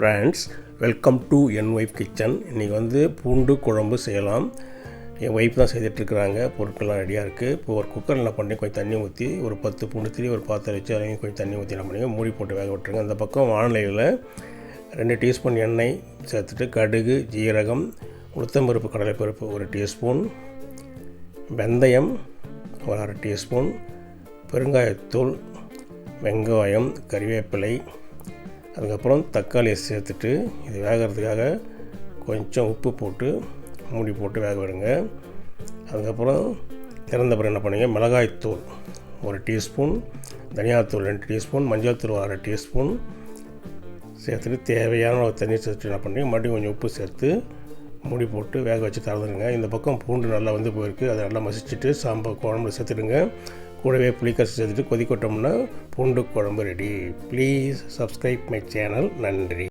Friends, welcome to N wife kitchen. இன்றைக்கி பூண்டு குழம்பு செய்யலாம். என் ஒய்ஃப் தான் செய்துட்ருக்குறாங்க. பொருட்கள்லாம் ரெடியாக இருக்குது. இப்போ ஒரு குக்கரில் என்ன பண்ணி கொஞ்சம் தண்ணி ஊற்றி ஒரு 10 பூண்டு திரி ஒரு பாத்திரம் வச்சு அதையும் கொஞ்சம் தண்ணி ஊற்றி என்ன பண்ணி மூடி போட்டு வேக விட்டுருங்க. அந்த பக்கம் வானிலையில் 2 டீஸ்பூன் எண்ணெய் சேர்த்துட்டு கடுகு, ஜீரகம், உளுத்தம்பருப்பு, கடலைப்பருப்பு 1 டீஸ்பூன், வெந்தயம் ஒரு 1/2 டீஸ்பூன், பெருங்காயத்தூள், வெங்காயம், கறிவேப்பிலை, அதுக்கப்புறம் தக்காளியை சேர்த்துட்டு இது வேகிறதுக்காக கொஞ்சம் உப்பு போட்டு மூடி போட்டு வேக விடுங்க. அதுக்கப்புறம் திறந்த பிறகு என்ன பண்ணுங்க, மிளகாய்த்தூள் 1 டீஸ்பூன், தனியாத்தூள் 2 டீஸ்பூன், மஞ்சள் தூள் 1/2 டீஸ்பூன் சேர்த்துட்டு தேவையான ஒரு தண்ணி சேர்த்து என்ன பண்ணி மறுபடியும் கொஞ்சம் உப்பு சேர்த்து மூடி போட்டு வேக வச்சு திறந்துடுங்க. இந்த பக்கம் பூண்டு நல்லா போயிருக்கு. அதை நல்லா மசிச்சுட்டு சாம்பார் குழம்புல சேர்த்துடுங்க. கூடவே புளிக்கரைசல் சேர்த்துட்டு கொதிக்கட்டோம்னா பூண்டு குழம்பு ready. Please subscribe my channel. நன்றி.